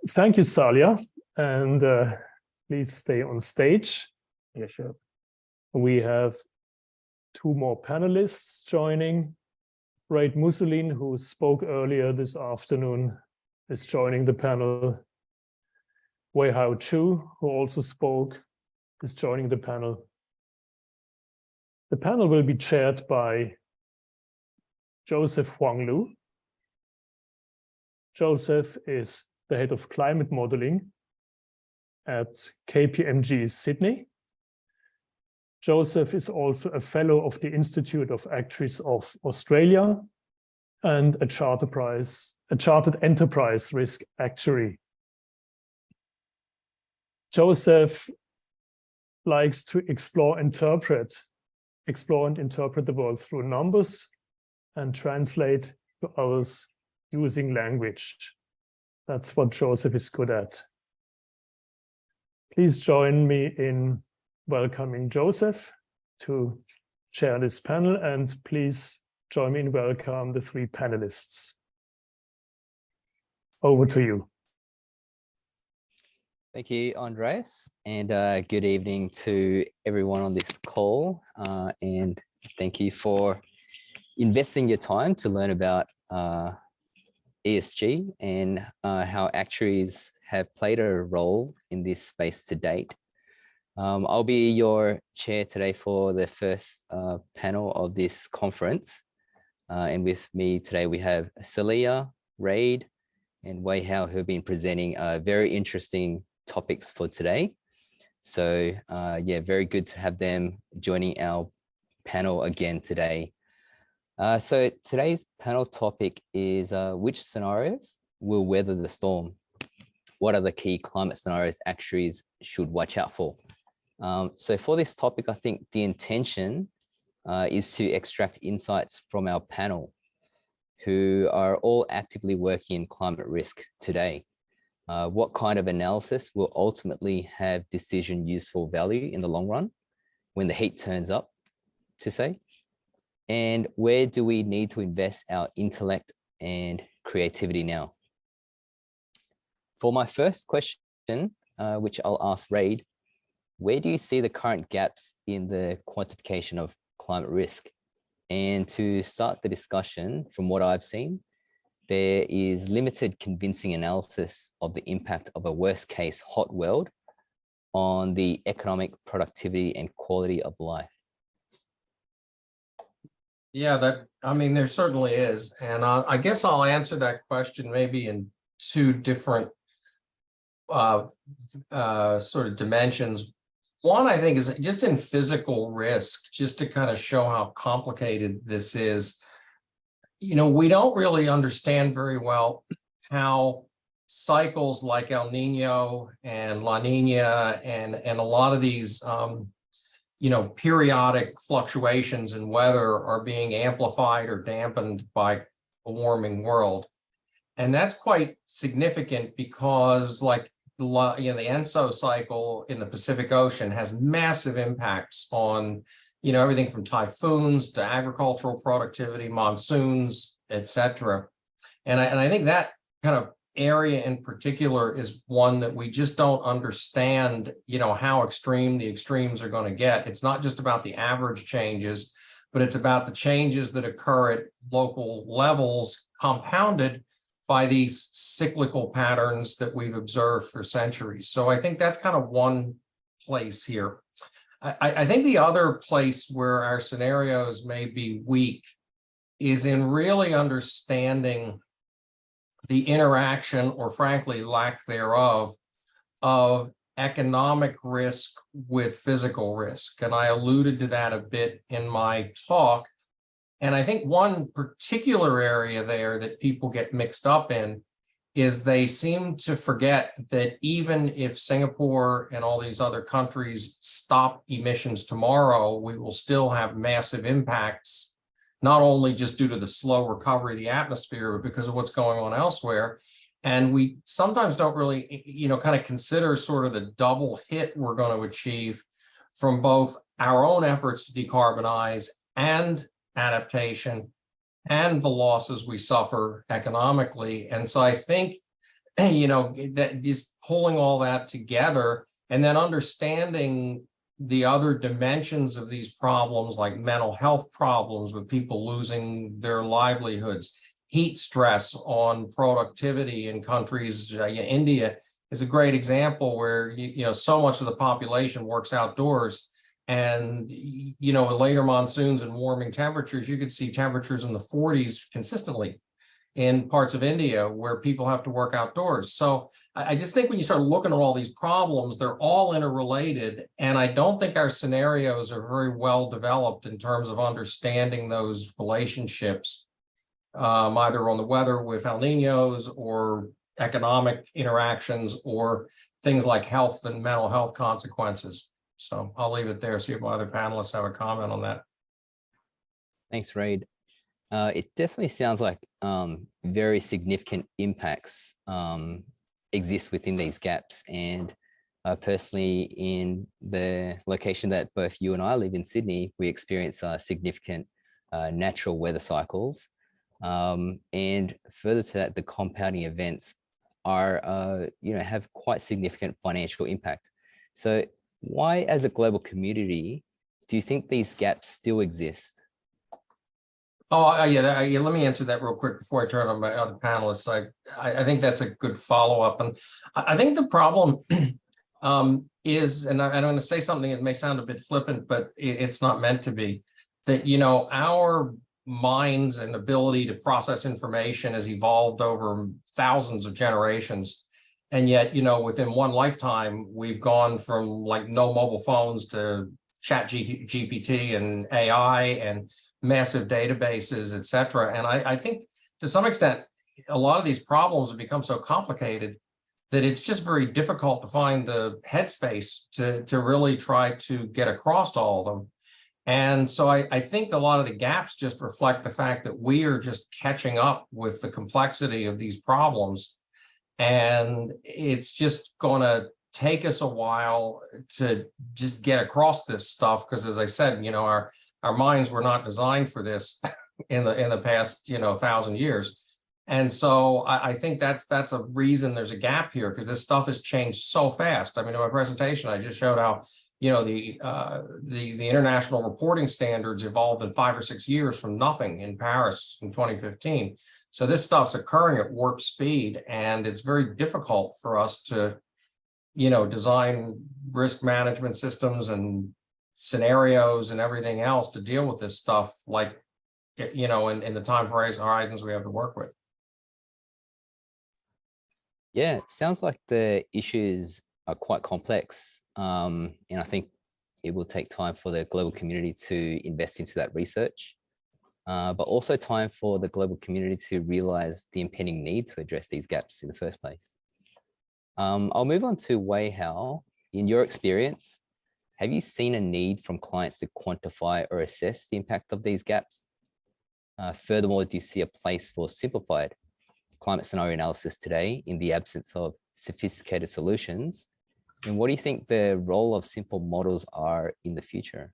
Thank you, Saliya, and please stay on stage. Yeah, sure. We have two more panelists joining. Rade Musulin, who spoke earlier this afternoon, is joining the panel. Weihao Choo, who also spoke, is joining the panel. The panel will be chaired by Joseph Hoang-Luu. Joseph is the head of climate modeling at KPMG Sydney. Joseph is also a fellow of the Institute of Actuaries of Australia and a chartered enterprise risk actuary. Joseph likes to explore and interpret the world through numbers and translate to others using language. That's what Joseph is good at. Please join me in welcoming Joseph to chair this panel, and please join me in welcome the three panelists. Over to you. Thank you, Andreas, and good evening to everyone on this call. And thank you for investing your time to learn about ESG and how actuaries have played a role in this space to date. I'll be your chair today for the first panel of this conference. And with me today, we have Saliya, Rade, and Weihao, who have been presenting very interesting topics for today. So yeah, very good to have them joining our panel again today. So today's panel topic is which scenarios will weather the storm? What are the key climate scenarios actuaries should watch out for? So for this topic, I think the intention is to extract insights from our panel, who are all actively working in climate risk today. What kind of analysis will ultimately have decision useful value in the long run when the heat turns up, to say? And where do we need to invest our intellect and creativity now? For my first question, which I'll ask Rade, where do you see the current gaps in the quantification of climate risk? And to start the discussion, from what I've seen, there is limited convincing analysis of the impact of a worst case hot world on the economic productivity and quality of life. Yeah, there certainly is. And I guess I'll answer that question maybe in two different sort of dimensions. One, I think, is just in physical risk, just to kind of show how complicated this is. You know, we don't really understand very well how cycles like El Nino and La Nina and a lot of these, you know, periodic fluctuations in weather are being amplified or dampened by a warming world. And that's quite significant because, like, you know, the ENSO cycle in the Pacific Ocean has massive impacts on, you know, everything from typhoons to agricultural productivity, monsoons, etc. And I think that kind of area in particular is one that we just don't understand, you know, how extreme the extremes are going to get. It's not just about the average changes, but it's about the changes that occur at local levels, compounded by these cyclical patterns that we've observed for centuries. So I think that's kind of one place here. I think the other place where our scenarios may be weak is in really understanding the interaction, or frankly, lack thereof, of economic risk with physical risk. And I alluded to that a bit in my talk. And I think one particular area there that people get mixed up in is they seem to forget that even if Singapore and all these other countries stop emissions tomorrow, we will still have massive impacts, not only just due to the slow recovery of the atmosphere, but because of what's going on elsewhere. And we sometimes don't really, you know, kind of consider sort of the double hit we're going to achieve from both our own efforts to decarbonize and adaptation and the losses we suffer economically. And so I think that just pulling all that together and then understanding the other dimensions of these problems, like mental health problems with people losing their livelihoods, heat stress on productivity in countries. India is a great example where so much of the population works outdoors, and with later monsoons and warming temperatures, you could see temperatures in the 40s consistently in parts of India where people have to work outdoors. So I just think when you start looking at all these problems, they're all interrelated. And I don't think our scenarios are very well developed in terms of understanding those relationships, either on the weather with El Niños or economic interactions or things like health and mental health consequences. So I'll leave it there, see if my other panelists have a comment on that. Thanks, Rade. It definitely sounds like very significant impacts exist within these gaps. And personally, in the location that both you and I live in, Sydney, we experience significant natural weather cycles. And further to that, the compounding events are, have quite significant financial impact. So why, as a global community, do you think these gaps still exist? Oh, yeah, let me answer that real quick before I turn on my other panelists. I think that's a good follow-up. And I think the problem is, and I'm going to say something that may sound a bit flippant, but it's not meant to be, that, our minds and ability to process information has evolved over thousands of generations. And yet, within one lifetime, we've gone from like no mobile phones to Chat GPT and AI and massive databases, et cetera. And I think to some extent, a lot of these problems have become so complicated that it's just very difficult to find the headspace to really try to get across all of them. And so I think a lot of the gaps just reflect the fact that we are just catching up with the complexity of these problems. And it's just going to take us a while to just get across this stuff, because as I said, our minds were not designed for this in the past 1,000 years. And so I think that's a reason there's a gap here, because this stuff has changed so fast. I mean, in my presentation, I just showed how the international reporting standards evolved in 5 or 6 years from nothing in Paris in 2015. So this stuff's occurring at warp speed, and it's very difficult for us to design risk management systems and scenarios and everything else to deal with this stuff, like, in the time horizons we have to work with. Yeah, it sounds like the issues are quite complex. And I think it will take time for the global community to invest into that research, but also time for the global community to realize the impending need to address these gaps in the first place. I'll move on to Weihao. In your experience, have you seen a need from clients to quantify or assess the impact of these gaps? Furthermore, do you see a place for simplified climate scenario analysis today in the absence of sophisticated solutions? And what do you think the role of simple models are in the future?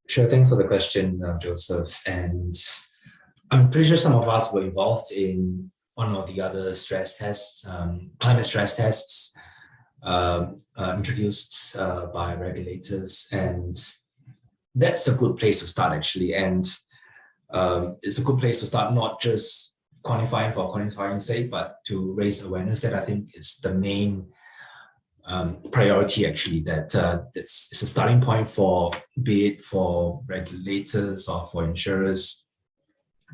Sure, thanks for the question, Joseph. And I'm pretty sure some of us were involved in one or the other stress tests, climate stress tests introduced by regulators. And that's a good place to start, actually. And it's a good place to start, not just quantifying for quantifying's sake, but to raise awareness. That I think is the main priority, actually, that it's a starting point for, be it for regulators or for insurers,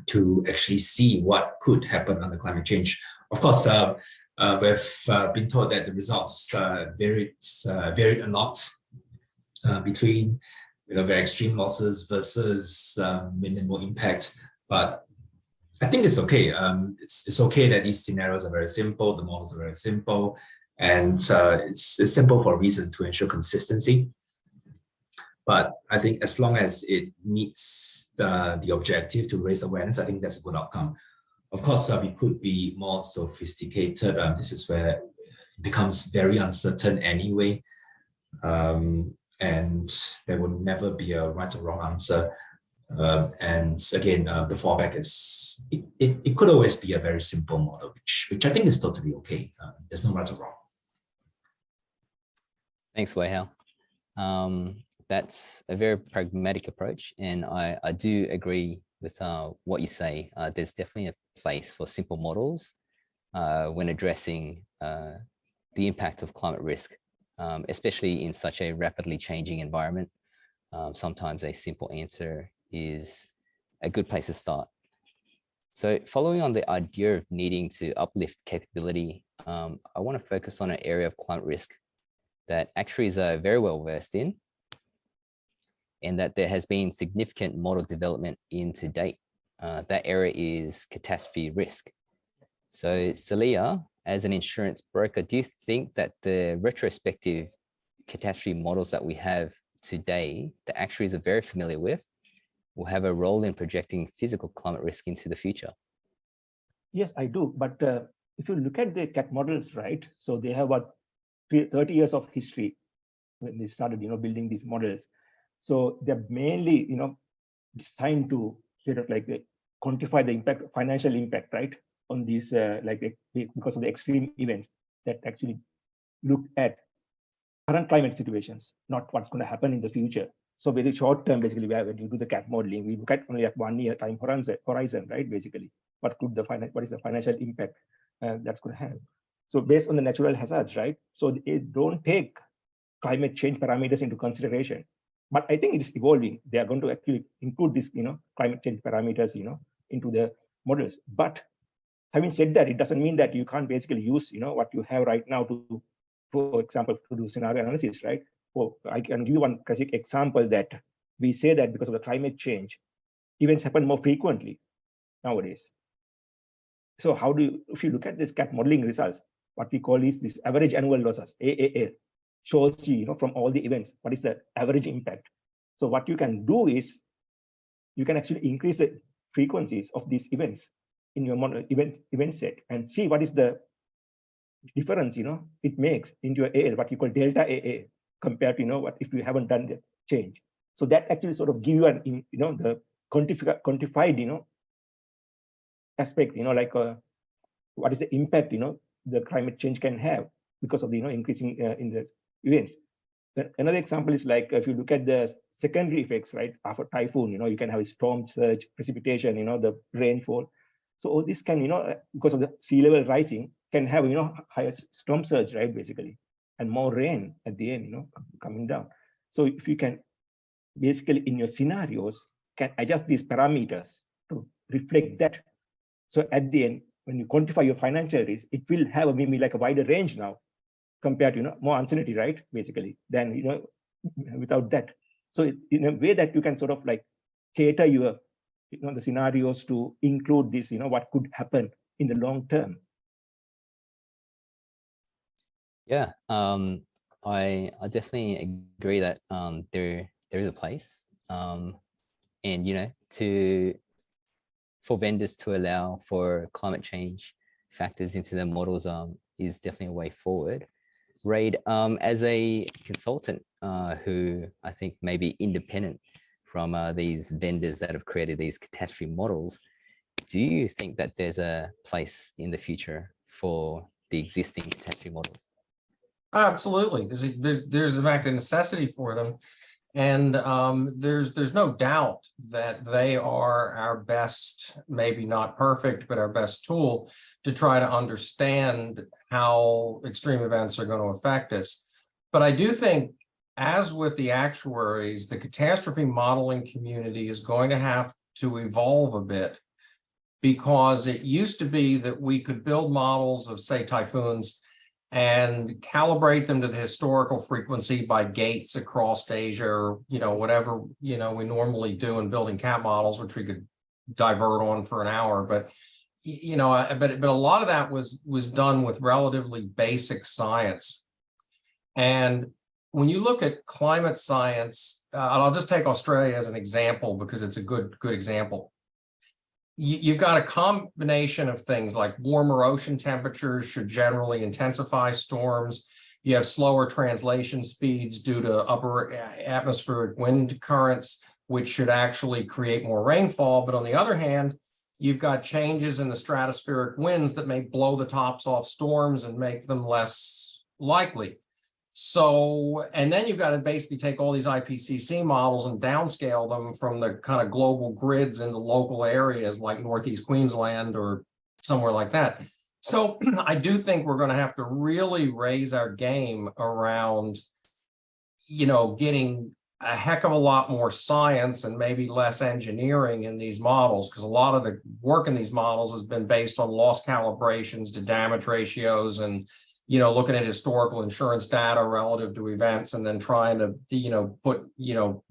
to actually see what could happen under climate change. Of course, we've been told that the results varied a lot between very extreme losses versus minimal impact. But I think it's okay. It's okay that these scenarios are very simple, the models are very simple, and it's simple for a reason, to ensure consistency. But I think as long as it meets the objective to raise awareness, I think that's a good outcome. Of course, we could be more sophisticated. This is where it becomes very uncertain anyway. And there will never be a right or wrong answer. And again, the fallback is it could always be a very simple model, which I think is totally okay. There's no right or wrong. Thanks, Weihao. That's a very pragmatic approach, and I do agree with what you say. There's definitely a place for simple models when addressing the impact of climate risk, especially in such a rapidly changing environment. Sometimes a simple answer is a good place to start. So following on the idea of needing to uplift capability, I want to focus on an area of climate risk that actuaries are very well versed in, and that there has been significant model development in to date. That area is catastrophe risk. So Saliya, as an insurance broker, do you think that the retrospective catastrophe models that we have today, the actuaries are very familiar with, will have a role in projecting physical climate risk into the future? Yes, I do. But if you look at the CAT models, right, so they have about 30 years of history when they started, building these models. So they're mainly, designed to quantify the impact, financial impact, right, on these because of the extreme events that actually look at current climate situations, not what's going to happen in the future. So very short term, basically, when you do the CAT modeling, we look at only at 1 year time horizon, right? Basically, what is the financial impact that's going to have? So based on the natural hazards, right? So they don't take climate change parameters into consideration. But I think it's evolving. They are going to actually include this, climate change parameters, into the models. But having said that, it doesn't mean that you can't basically use, what you have right now to, for example, to do scenario analysis, right? Well, I can give you one classic example that we say that because of the climate change, events happen more frequently nowadays. So how do you, if you look at this CAT modeling results, what we call is this average annual losses, AAL, shows you, from all the events, what is the average impact. So what you can do is, you can actually increase the frequencies of these events in your model event set and see what is the difference, it makes into your AL, what you call delta AA, compared to, what if you haven't done the change. So that actually sort of give you an, the quantified, aspect, what is the impact, the climate change can have because of the, increasing in the events. Then another example is like, if you look at the secondary effects, right, after typhoon, you can have a storm surge, precipitation, the rainfall. So all this can, because of the sea level rising, can have, higher storm surge, right, basically, and more rain at the end, coming down. So if you can basically in your scenarios can adjust these parameters to reflect that. So at the end, when you quantify your financial risk, it will have maybe like a wider range now compared to, more uncertainty, right, basically, than, without that. So in a way that you can sort of like cater your, the scenarios to include this, what could happen in the long term. Yeah, I definitely agree that there is a place, and for vendors to allow for climate change factors into their models is definitely a way forward. Rade, as a consultant who I think may be independent from these vendors that have created these catastrophe models, do you think that there's a place in the future for the existing catastrophe models? Absolutely. There's in fact a necessity for them. And there's no doubt that they are our best, maybe not perfect, but our best tool to try to understand how extreme events are going to affect us. But I do think, as with the actuaries, the catastrophe modeling community is going to have to evolve a bit, because it used to be that we could build models of, say, typhoons and calibrate them to the historical frequency by gates across Asia, or, whatever, we normally do in building CAT models, which we could divert on for an hour. But, but a lot of that was done with relatively basic science. And when you look at climate science, and I'll just take Australia as an example because it's a good example. You've got a combination of things like warmer ocean temperatures should generally intensify storms. You have slower translation speeds due to upper atmospheric wind currents, which should actually create more rainfall. But on the other hand, you've got changes in the stratospheric winds that may blow the tops off storms and make them less likely. So, and then you've got to basically take all these IPCC models and downscale them from the kind of global grids into local areas like Northeast Queensland or somewhere like that. So I do think we're going to have to really raise our game around, you know, getting a heck of a lot more science and maybe less engineering in these models, because a lot of the work in these models has been based on loss calibrations to damage ratios and, you know, looking at historical insurance data relative to events and then trying to, you know, put, you know,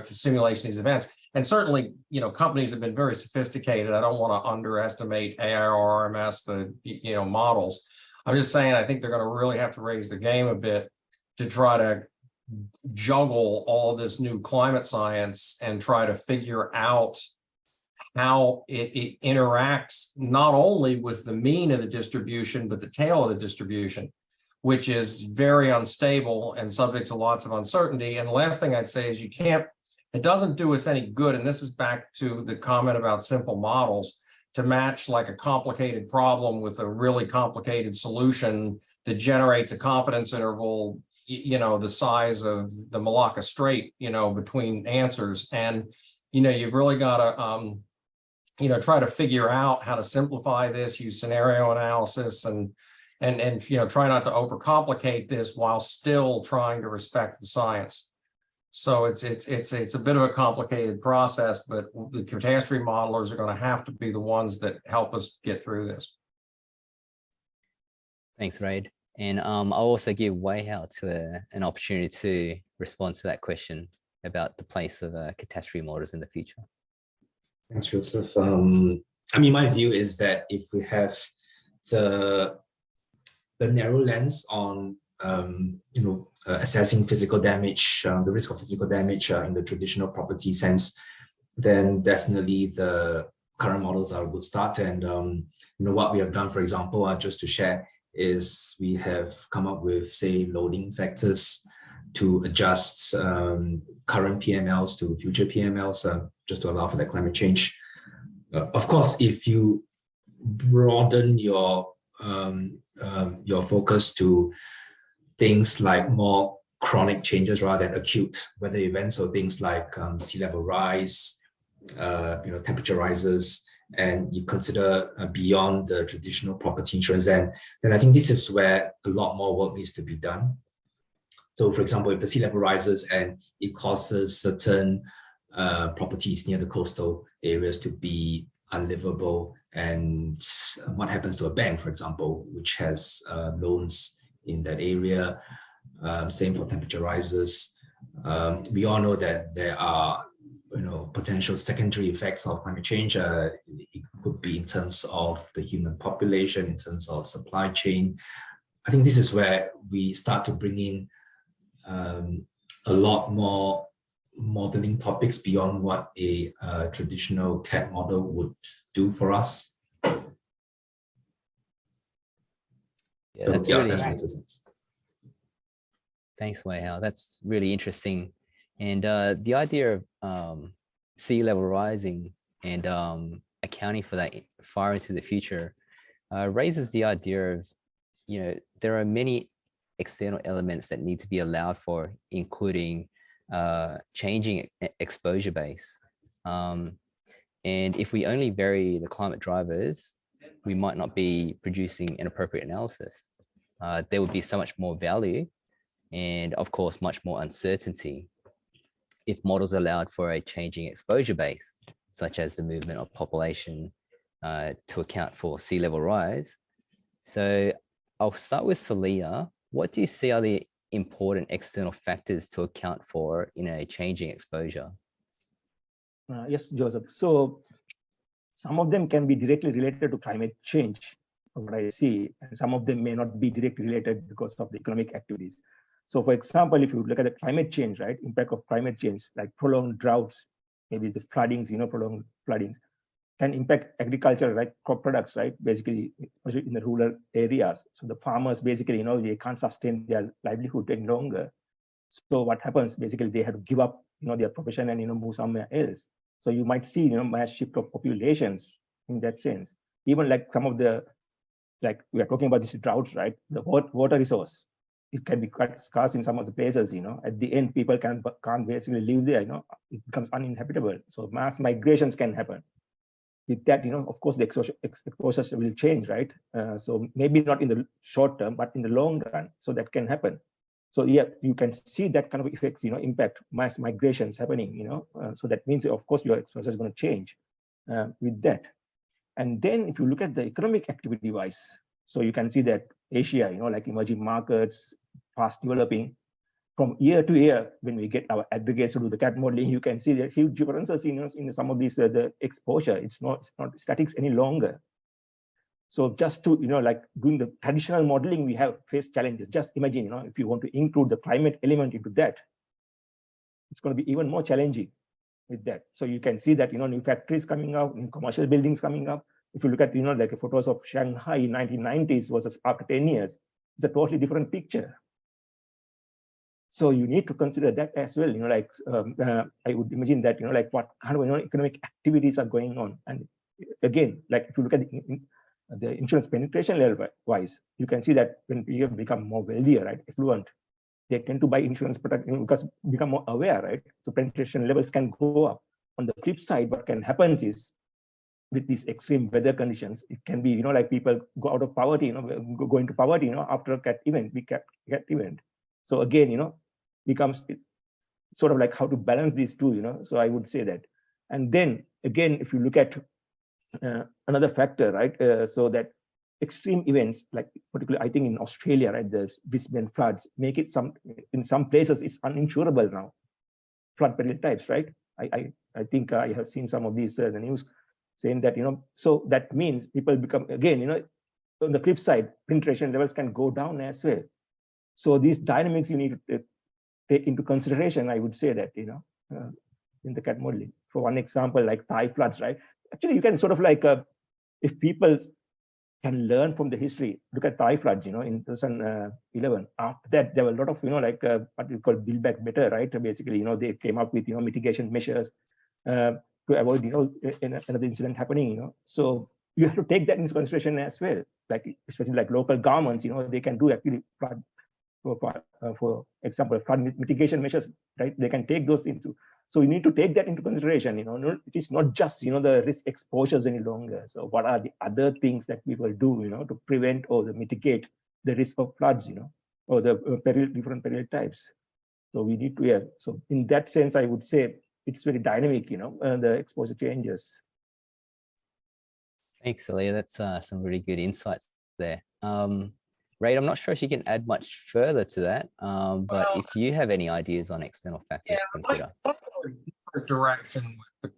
simulation these events. And certainly, you know, companies have been very sophisticated. I don't want to underestimate AIRMS, the, you know, models. I'm just saying, I think they're going to really have to raise the game a bit to try to juggle all this new climate science and try to figure out how it interacts not only with the mean of the distribution, but the tail of the distribution, which is very unstable and subject to lots of uncertainty. And the last thing I'd say is it doesn't do us any good. And this is back to the comment about simple models, to match like a complicated problem with a really complicated solution that generates a confidence interval, you know, the size of the Malacca Strait, you know, between answers. And, you know, you've really got to, you know, try to figure out how to simplify this, use scenario analysis and, you know, try not to overcomplicate this while still trying to respect the science. So it's a bit of a complicated process, but the catastrophe modelers are going to have to be the ones that help us get through this. Thanks, Rade. And I'll also give Weihao to an opportunity to respond to that question about the place of catastrophe models in the future. Thanks, Joseph. I mean, my view is that if we have the narrow lens on you know, assessing physical damage, the risk of physical damage in the traditional property sense, then definitely the current models are a good start. And you know, what we have done, for example, just to share, is we have come up with, say, loading factors to adjust current PMLs to future PMLs, just to allow for that climate change. Of course, if you broaden your focus to things like more chronic changes rather than acute weather events, or things like sea level rise, you know, temperature rises, and you consider beyond the traditional property insurance, then I think this is where a lot more work needs to be done. So, for example, if the sea level rises and it causes certain properties near the coastal areas to be unlivable, and what happens to a bank, for example, which has loans in that area, same for temperature rises. We all know that there are, you know, potential secondary effects of climate change. It could be in terms of the human population, in terms of supply chain. I think this is where we start to bring in a lot more modeling topics beyond what a traditional CAT model would do for us. Yeah, So, that's yeah, really that's my 2 cents. Thanks, Weihao. That's really interesting. And the idea of sea level rising and accounting for that far into the future raises the idea of, you know, there are many external elements that need to be allowed for, including changing exposure base. And if we only vary the climate drivers, we might not be producing an appropriate analysis. There would be so much more value and, of course, much more uncertainty if models allowed for a changing exposure base, such as the movement of population to account for sea level rise. So I'll start with Saliya. What do you see are the important external factors to account for in a changing exposure? Yes, Joseph. So some of them can be directly related to climate change, what I see, and some of them may not be directly related because of the economic activities. So for example, if you look at the climate change, right, impact of climate change, like prolonged droughts, maybe the floodings, you know, prolonged floodings, can impact agriculture, like crop products, right, basically, especially in the rural areas. So the farmers basically, you know, they can't sustain their livelihood any longer. So what happens, basically, they have to give up, you know, their profession and, you know, move somewhere else. So you might see, you know, mass shift of populations in that sense. Even like some of the, like we are talking about these droughts, right? The water resource, it can be quite scarce in some of the places, at the end, people can't basically live there, it becomes uninhabitable. So mass migrations can happen. With that, of course, the exposure will change, right? So maybe not in the short term, but in the long run, so that can happen. So yeah, you can see that kind of effects, impact mass migrations happening, so that means, of course, your exposure is going to change with that. And then if you look at the economic activity wise, so you can see that Asia, like emerging markets, fast developing, from year to year, when we get our aggregates to do the CAT modeling, you can see the huge differences in some of these, the exposure. It's not statics any longer. So just to, like doing the traditional modeling, we have faced challenges. Just imagine, if you want to include the climate element into that, it's going to be even more challenging with that. So you can see that, new factories coming out, new commercial buildings coming up. If you look at, like photos of Shanghai in 1990s versus after 10 years, it's a totally different picture. So you need to consider that as well, I would imagine that, like what kind of economic activities are going on. And again, like if you look at the insurance penetration level wise, you can see that when people become more wealthier, right, affluent, they tend to buy insurance product because become more aware, right? So penetration levels can go up. On the flip side, what can happen is with these extreme weather conditions, it can be, like people go out of poverty, go into poverty, after a CAT event, big CAT event. So again, becomes sort of like how to balance these two, so I would say that. And then again, if you look at another factor, right, so that extreme events, like particularly I think in Australia, right, the Brisbane floods make it in some places it's uninsurable now, flood peril types, right? I think I have seen some of these the news saying that, so that means people become, again, on the flip side, penetration levels can go down as well. So these dynamics you need to take into consideration, I would say that, in the CAT modeling. For one example, like Thai floods, right? Actually, you can sort of like, if people can learn from the history, look at Thai floods, in 2011. After that, there were a lot of, like what we call build back better, right? Basically, they came up with, mitigation measures to avoid, another incident happening, So you have to take that into consideration as well. Like, especially like local governments, they can do actually flood, for example, flood mitigation measures, right? They can take those into. So you need to take that into consideration. It is not just the risk exposures any longer. So what are the other things that people do, to prevent or to mitigate the risk of floods, or the different peril types. So we need to, yeah. So in that sense, I would say it's very dynamic, the exposure changes. Thanks, Saliya. That's some really good insights there. Rade, I'm not sure if you can add much further to that, but if you have any ideas on external factors to consider. Direction with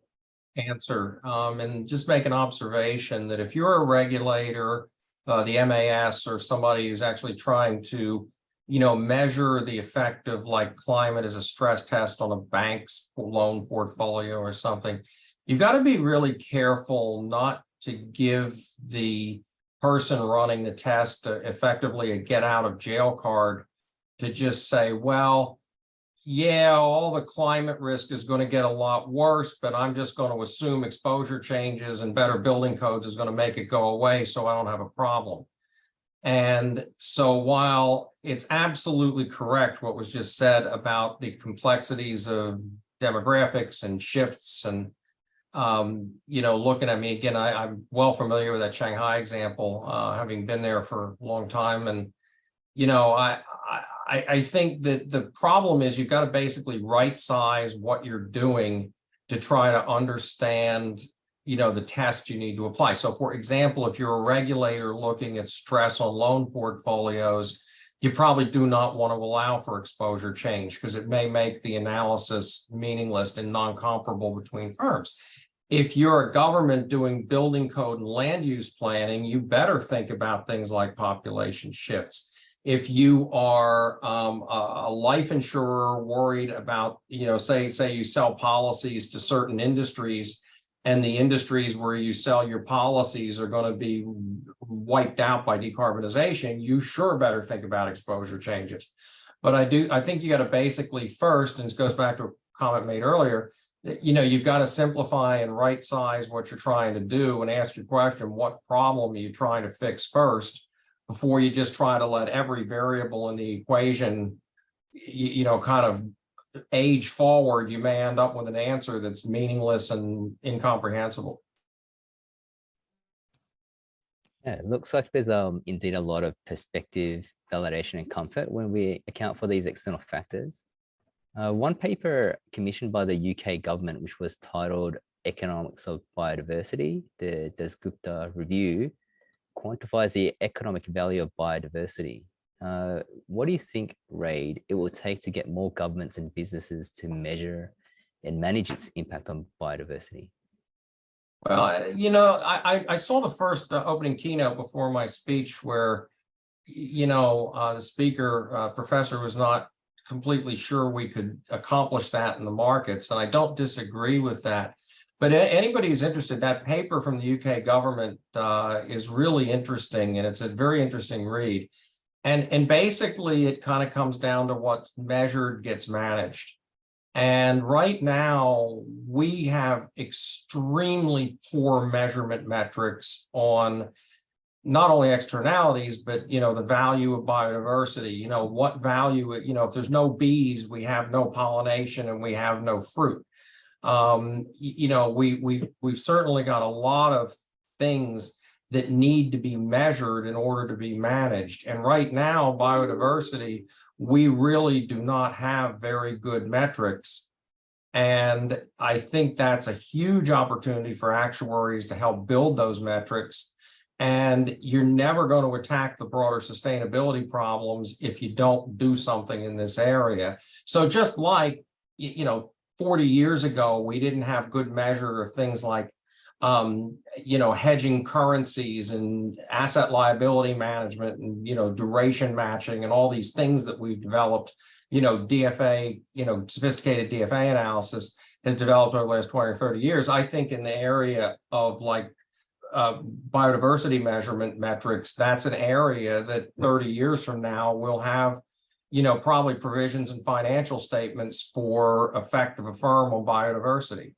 the answer, and just make an observation that if you're a regulator, the MAS, or somebody who's actually trying to, measure the effect of like climate as a stress test on a bank's loan portfolio or something, you've got to be really careful not to give the person running the test effectively a get out of jail card to just say, well, yeah, all the climate risk is going to get a lot worse, but I'm just going to assume exposure changes and better building codes is going to make it go away, so I don't have a problem. And so while it's absolutely correct what was just said about the complexities of demographics and shifts and looking at me again, I'm well familiar with that Shanghai example, having been there for a long time. And, I think that the problem is you've got to basically right size what you're doing to try to understand, the test you need to apply. So for example, if you're a regulator looking at stress on loan portfolios, you probably do not want to allow for exposure change because it may make the analysis meaningless and non-comparable between firms. If you're a government doing building code and land use planning, you better think about things like population shifts. If you are a life insurer worried about, say you sell policies to certain industries, and the industries where you sell your policies are going to be wiped out by decarbonization, you sure better think about exposure changes. But I think you got to basically first, and this goes back to a comment made earlier, you've got to simplify and right size what you're trying to do and ask your question, what problem are you trying to fix first, before you just try to let every variable in the equation, kind of age forward. You may end up with an answer that's meaningless and incomprehensible. Yeah, it looks like there's indeed a lot of perspective, validation, and comfort when we account for these external factors. One paper commissioned by the UK government, which was titled Economics of Biodiversity, the Dasgupta Review, quantifies the economic value of biodiversity. What do you think, Rade, it will take to get more governments and businesses to measure and manage its impact on biodiversity? Well, I saw the first opening keynote before my speech where, the speaker, professor, was not completely sure we could accomplish that in the markets. And I don't disagree with that. But anybody who's interested, that paper from the UK government is really interesting, and it's a very interesting read. And basically, it kind of comes down to what's measured gets managed. And right now, we have extremely poor measurement metrics on not only externalities, but, the value of biodiversity. What value, if there's no bees, we have no pollination and we have no fruit. We've certainly got a lot of things that need to be measured in order to be managed. And right now, biodiversity, we really do not have very good metrics. And I think that's a huge opportunity for actuaries to help build those metrics. And you're never going to attack the broader sustainability problems if you don't do something in this area. So just like, 40 years ago, we didn't have good measure of things like hedging currencies and asset liability management and, duration matching and all these things that we've developed. DFA, sophisticated DFA analysis has developed over the last 20 or 30 years. I think in the area of biodiversity measurement metrics, that's an area that 30 years from now will have, probably provisions and financial statements for effect of a firm on biodiversity.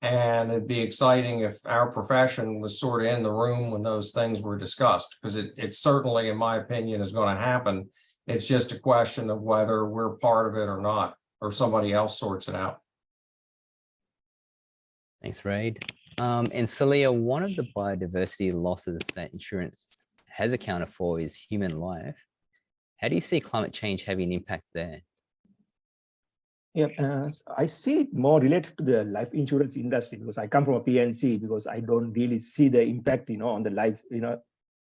And it'd be exciting if our profession was sort of in the room when those things were discussed, because it certainly, in my opinion, is going to happen. It's just a question of whether we're part of it or not, or somebody else sorts it out. Thanks, Rade. And Saliya, one of the biodiversity losses that insurance has accounted for is human life. How do you see climate change having an impact there? Yeah, I see it more related to the life insurance industry, because I come from a PNC, because I don't really see the impact, on the life,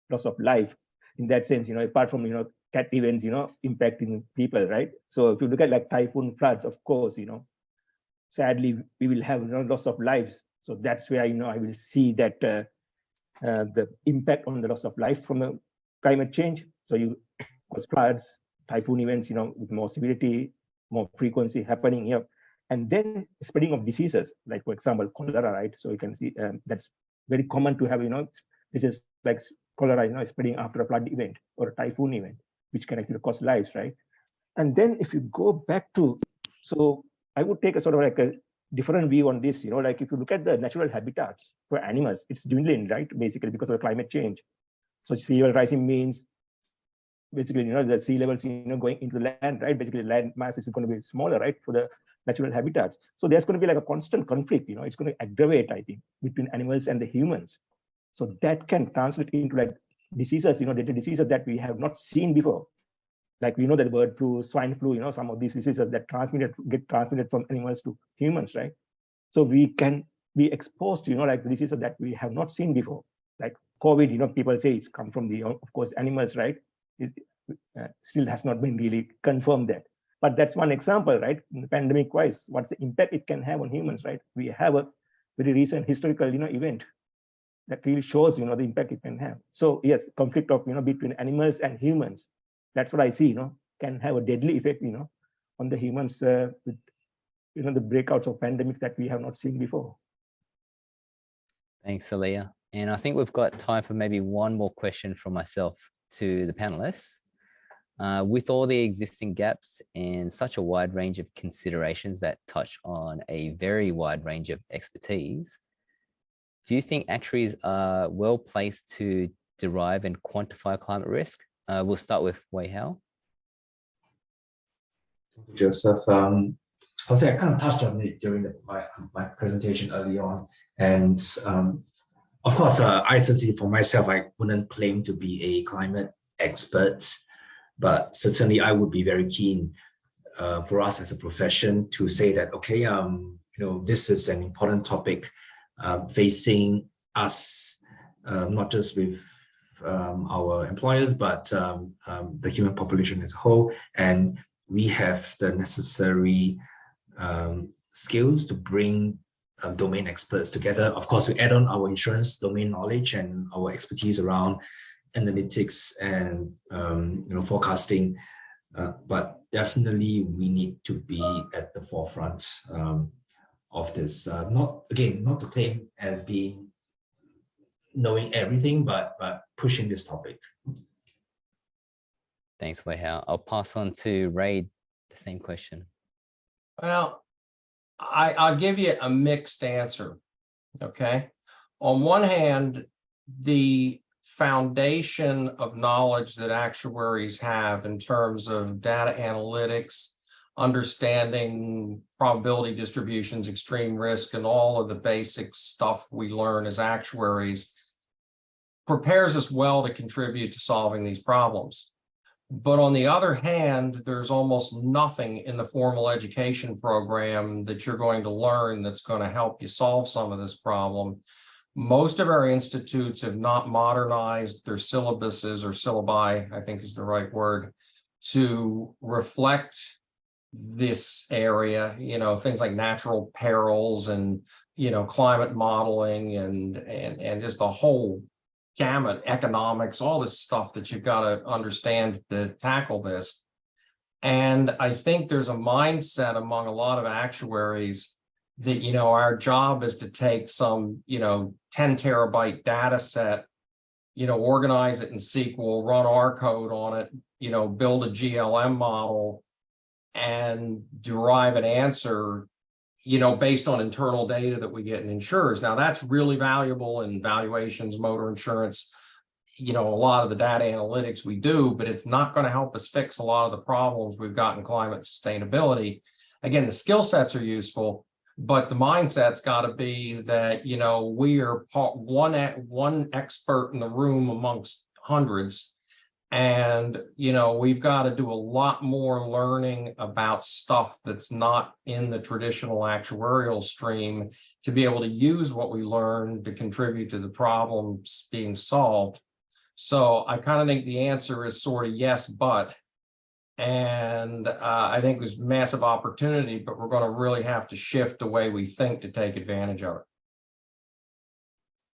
loss of life in that sense, apart from, cat events, impacting people, right? So if you look at like typhoon floods, of course, sadly, we will have loss of lives. So that's where, I will see that the impact on the loss of life from the climate change. So because floods, typhoon events, with more severity, more frequency happening here, and then spreading of diseases, like for example cholera, right? So you can see that's very common to have diseases like cholera, spreading after a flood event or a typhoon event, which can actually cost lives, right? And then if you go back to, so I would take a sort of like a different view on this, like if you look at the natural habitats for animals, it's dwindling, right? Basically because of climate change. So sea level rising means basically, the sea levels, going into the land, right? Basically, land mass is going to be smaller, right, for the natural habitats. So there's going to be like a constant conflict, it's going to aggravate, I think, between animals and the humans. So that can translate into like diseases, diseases that we have not seen before. Like we know that bird flu, swine flu, some of these diseases that get transmitted from animals to humans, right? So we can be exposed to, like the diseases that we have not seen before. Like COVID, people say it's come from the, of course, animals, right? It still has not been really confirmed that. But that's one example, right? Pandemic-wise, what's the impact it can have on humans, right? We have a very recent historical, event that really shows, the impact it can have. So yes, conflict of, between animals and humans, that's what I see, can have a deadly effect, on the humans with, the breakouts of pandemics that we have not seen before. Thanks, Saliya. And I think we've got time for maybe one more question from myself to the panelists. With all the existing gaps and such a wide range of considerations that touch on a very wide range of expertise, do you think actuaries are well placed to derive and quantify climate risk? We'll start with Weihao. Joseph, I'll say I kind of touched on it during my presentation early on, and of course, I certainly for myself, I wouldn't claim to be a climate expert, but certainly I would be very keen for us as a profession to say that, okay, this is an important topic facing us, not just with our employers, but the human population as a whole, and we have the necessary skills to bring domain experts together. Of course, we add on our insurance domain knowledge and our expertise around analytics and forecasting, but definitely we need to be at the forefront of this. Not to claim as being knowing everything, but pushing this topic. Thanks, Weihao. I'll pass on to Rade, the same question. Well, I'll give you a mixed answer, okay? On one hand, the foundation of knowledge that actuaries have in terms of data analytics, understanding probability distributions, extreme risk, and all of the basic stuff we learn as actuaries prepares us well to contribute to solving these problems. But on the other hand, there's almost nothing in the formal education program that you're going to learn that's going to help you solve some of this problem. Most of our institutes have not modernized their syllabuses or syllabi, I think is the right word, to reflect this area, things like natural perils and, climate modeling and just the whole gamut, economics, all this stuff that you've got to understand to tackle this. And I think there's a mindset among a lot of actuaries that, our job is to take some, 10 terabyte data set, organize it in SQL, run our code on it, build a GLM model and derive an answer, based on internal data that we get in insurers. Now that's really valuable in valuations, motor insurance, a lot of the data analytics we do, but it's not going to help us fix a lot of the problems we've got in climate sustainability. Again, the skill sets are useful, but the mindset's got to be that, we are one expert in the room amongst hundreds. And, we've got to do a lot more learning about stuff that's not in the traditional actuarial stream to be able to use what we learn to contribute to the problems being solved. So I kind of think the answer is sort of yes, but. And I think there's massive opportunity, but we're going to really have to shift the way we think to take advantage of it.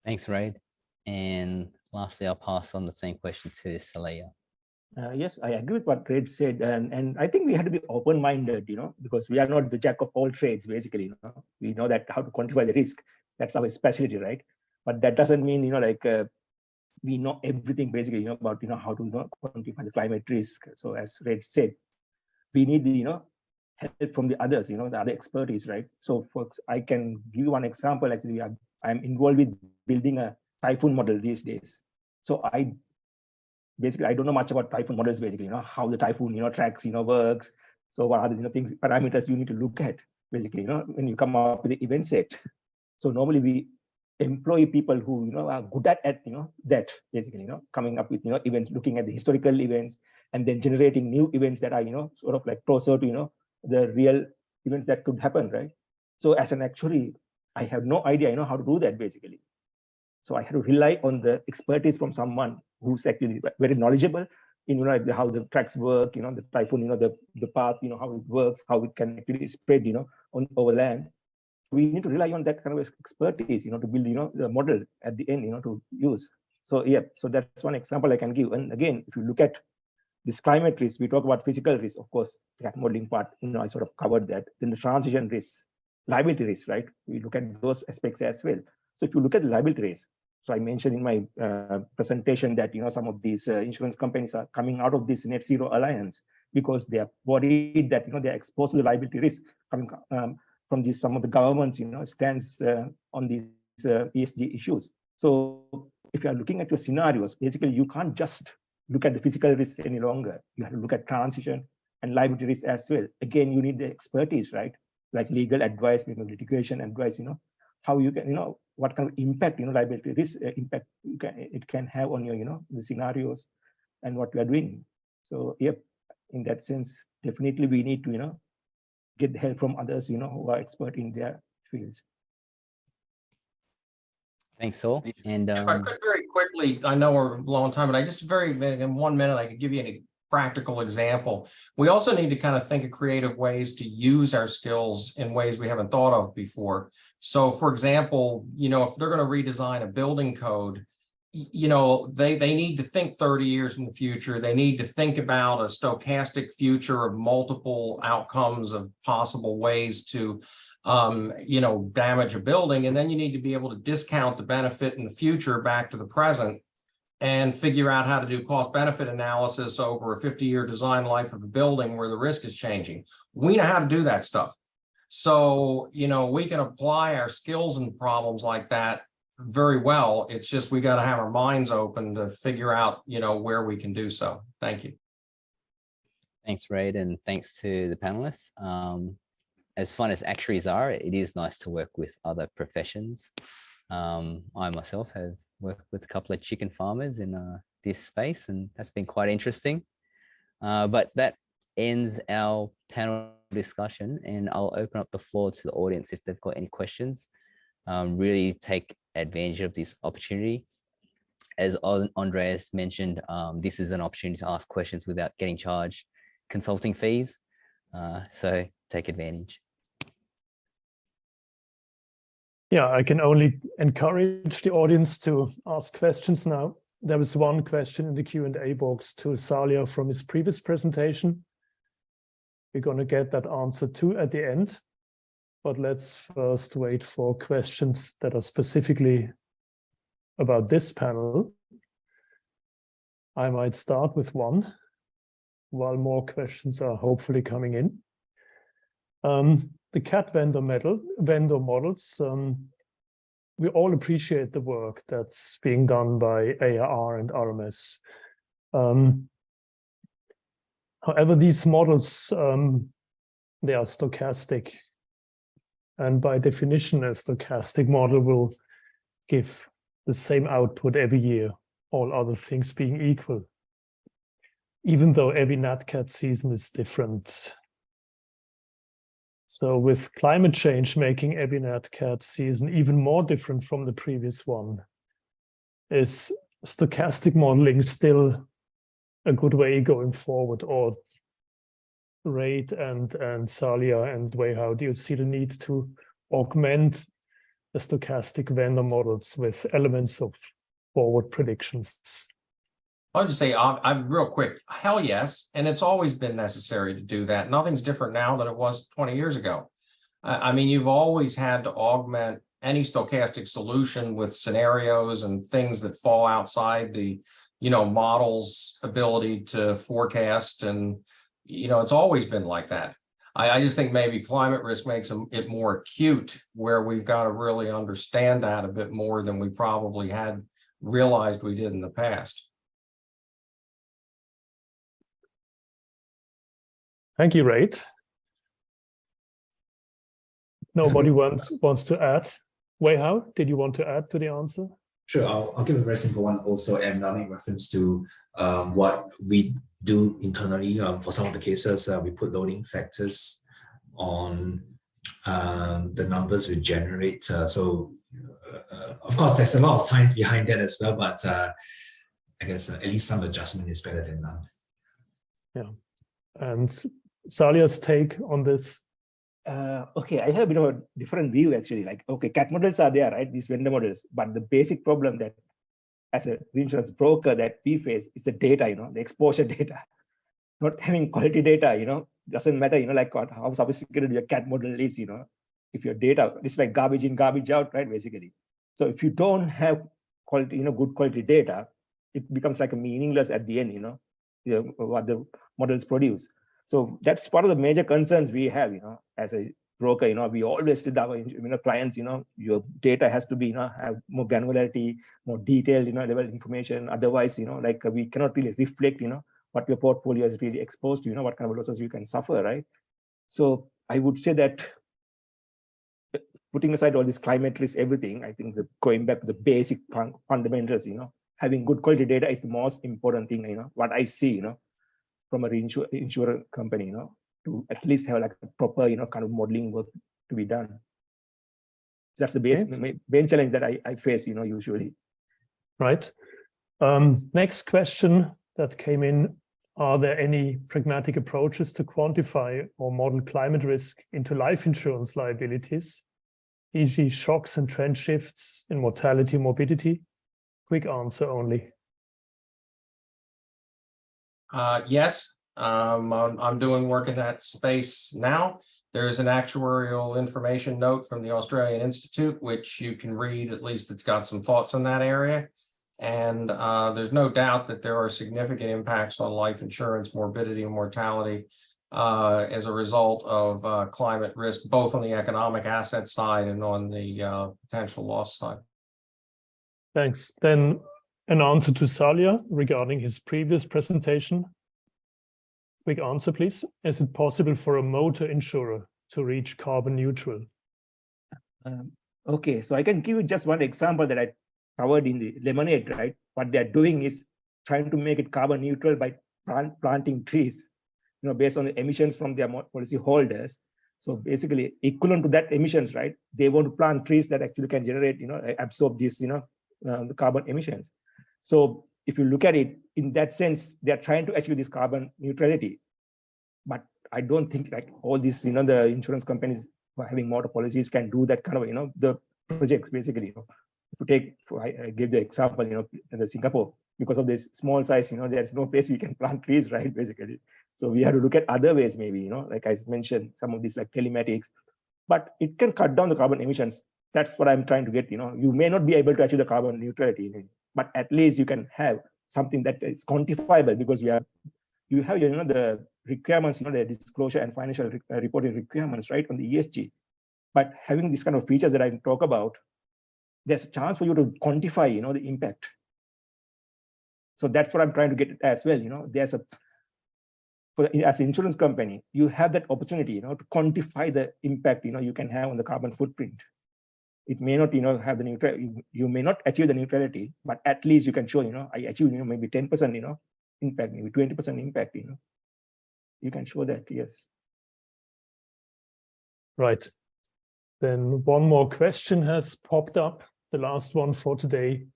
Thanks, Rade. And lastly, I'll pass on the same question to Saliya. Yes, I agree with what Rade said, and I think we have to be open-minded, because we are not the jack of all trades. Basically, we know that how to quantify the risk. That's our specialty, right? But that doesn't mean we know everything basically, about how to quantify the climate risk. So as Rade said, we need the help from the others, the other expertise, right? So folks, I can give you one example. Actually, I'm involved with building a typhoon model these days. So I don't know much about typhoon models, basically, how the typhoon, tracks, works. So what are the things, parameters you need to look at, basically, when you come up with the event set. So normally we employ people who, are good at that, basically, coming up with, events, looking at the historical events, and then generating new events that are, sort of like closer to, the real events that could happen, right? So as an actuary, I have no idea, how to do that, basically. So I had to rely on the expertise from someone who's actually very knowledgeable in how the tracks work, the typhoon, the path, how it works, how it can actually spread, over land. We need to rely on that kind of expertise, to build, the model at the end, to use. So yeah, so that's one example I can give. And again, if you look at this climate risk, we talk about physical risk, of course, that modeling part, I sort of covered that. Then the transition risk, liability risk, right? We look at those aspects as well. So if you look at the liability risk, So I mentioned in my presentation that some of these insurance companies are coming out of this net zero alliance because they are worried that they're exposed to the liability risk coming from these some of the governments stands on these ESG issues. So if you are looking at your scenarios, basically you can't just look at the physical risk any longer. You have to look at transition and liability risk as well. Again, you need the expertise, right? Like legal advice, litigation advice, how you can, what kind of impact, liability risk impact it can have on your, the scenarios and what we are doing. So, yep, in that sense, definitely we need to, get the help from others, who are expert in their fields. Thanks, Saul. And if I could very quickly, I know we're low on time, but I just in 1 minute, I could give you a practical example. We also need to kind of think of creative ways to use our skills in ways we haven't thought of before. So for example, if they're going to redesign a building code, they need to think 30 years in the future. They need to think about a stochastic future of multiple outcomes of possible ways to damage a building. And then you need to be able to discount the benefit in the future back to the present and figure out how to do cost benefit analysis over a 50-year design life of a building where the risk is changing. We know how to do that stuff. So, we can apply our skills and problems like that very well. It's just, we got to have our minds open to figure out, where we can do so. Thank you. thanks, Rade, and thanks to the panelists. As fun as actuaries are, it is nice to work with other professions. I myself have worked with a couple of chicken farmers in this space, and that's been quite interesting. But that ends our panel discussion, and I'll open up the floor to the audience if they've got any questions. Really take advantage of this opportunity. As Andreas mentioned, this is an opportunity to ask questions without getting charged consulting fees. So take advantage. Yeah, I can only encourage the audience to ask questions now. There was one question in the Q&A box to Saliya from his previous presentation. We're going to get that answer too at the end, but let's first wait for questions that are specifically about this panel. I might start with one while more questions are hopefully coming in. The CAT vendor models, we all appreciate the work that's being done by ARR and RMS. However, these models, they are stochastic. And by definition, a stochastic model will give the same output every year, all other things being equal, even though every NatCat season is different. So with climate change making every NatCat season even more different from the previous one, is stochastic modeling still a good way going forward? Or Rade and Saliya and Weihao, do you see the need to augment the stochastic vendor models with elements of forward predictions? I'll just say, I'm real quick, hell yes. And it's always been necessary to do that. Nothing's different now than it was 20 years ago. I mean, you've always had to augment any stochastic solution with scenarios and things that fall outside the, model's ability to forecast. And, it's always been like that. I just think maybe climate risk makes it more acute, where we've got to really understand that a bit more than we probably had realized we did in the past. Thank you, Rade. Nobody wants to add. Weihao, did you want to add to the answer? Sure, I'll give a very simple one also, and I'll make reference to what we do internally. For some of the cases, we put loading factors on the numbers we generate. So, of course, there's a lot of science behind that as well, but I guess at least some adjustment is better than none. Yeah, and Saliya's take on this. Okay, I have a different view actually. Like, okay, CAT models are there, right? These vendor models, but the basic problem that as a reinsurance broker that we face is the data, the exposure data. Not having quality data, doesn't matter, like how sophisticated your CAT model is, if your data is like garbage in, garbage out, right? Basically. So if you don't have quality, good quality data, it becomes like a meaningless at the end, what the models produce. So that's one of the major concerns we have, as a broker. We always tell our clients, your data has to be, have more granularity, more detailed, level information. Otherwise, like we cannot really reflect, what your portfolio is really exposed to, what kind of losses you can suffer, right? So I would say that, putting aside all this climate risk, everything, I think that going back to the basic fundamentals, having good quality data is the most important thing, what I see, from a insurance company, to at least have like a proper, kind of modeling work to be done. That's the main challenge that I face, usually. Right. Next question that came in: are there any pragmatic approaches to quantify or model climate risk into life insurance liabilities, e.g. shocks and trend shifts in mortality, morbidity? Quick answer only. Yes, I'm doing work in that space now. There's an actuarial information note from the Australian Institute, which you can read. At least it's got some thoughts on that area. And there's no doubt that there are significant impacts on life insurance, morbidity and mortality as a result of climate risk, both on the economic asset side and on the potential loss side. Thanks. Then an answer to Saliya regarding his previous presentation. Quick answer, please. Is it possible for a motor insurer to reach carbon neutral? Okay, so I can give you just one example that I covered in the Lemonade, right? What they're doing is trying to make it carbon neutral by planting trees, based on the emissions from their policy holders. So basically equivalent to that emissions, right? They want to plant trees that actually can generate, absorb these, the carbon emissions. So if you look at it in that sense, they're trying to achieve this carbon neutrality. But I don't think like all these, the insurance companies who are having motor policies can do that kind of, the projects basically. If you take, I gave the example, in the Singapore, because of this small size, there's no place we can plant trees, right? Basically. So we have to look at other ways, maybe, like I mentioned, some of these like telematics, but it can cut down the carbon emissions. That's what I'm trying to get, you may not be able to achieve the carbon neutrality, but at least you can have something that is quantifiable, because you have, the requirements, the disclosure and financial reporting requirements, right, on the ESG. But having these kind of features that I talk about, there's a chance for you to quantify, the impact. So that's what I'm trying to get as well. There's as an insurance company, you have that opportunity, to quantify the impact, you can have on the carbon footprint. It may not, have the neutrality. You may not achieve the neutrality, but at least you can show, I achieve, maybe 10%, impact, maybe 20% impact. You can show that, yes. Right. Then one more question has popped up, the last one for today.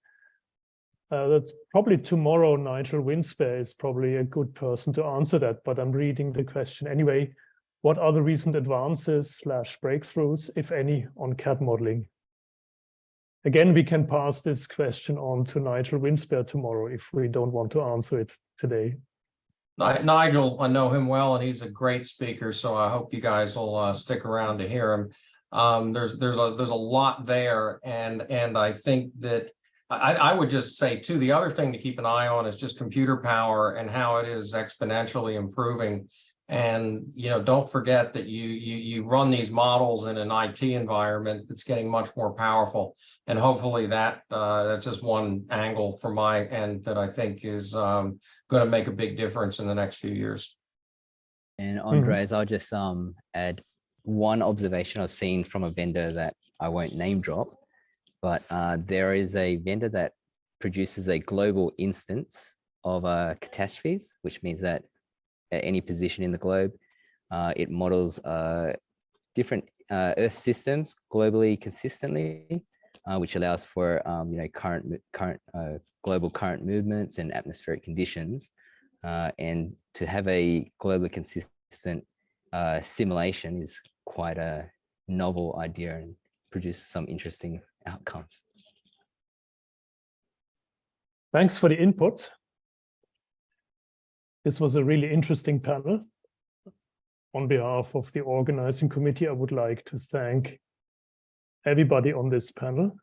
That probably tomorrow, Nigel Winspear is probably a good person to answer that, but I'm reading the question anyway. What are the recent advances / breakthroughs, if any, on CAT modeling? Again, we can pass this question on to Nigel Winspear tomorrow if we don't want to answer it today. Nigel, I know him well, and he's a great speaker, so I hope you guys will stick around to hear him. There's a lot there, and I think that I would just say too, the other thing to keep an eye on is just computer power and how it is exponentially improving. And don't forget that you run these models in an IT environment that's getting much more powerful. And hopefully that's just one angle from my end that I think is going to make a big difference in the next few years. And Andres, I'll just add one observation I've seen from a vendor that I won't name drop, but there is a vendor that produces a global instance of catastrophes, which means that at any position in the globe, it models different Earth systems globally consistently, which allows for global current movements and atmospheric conditions, and to have a globally consistent simulation is quite a novel idea and produces some interesting outcomes. Thanks for the input. This was a really interesting panel. On behalf of the organizing committee, I would like to thank everybody on this panel.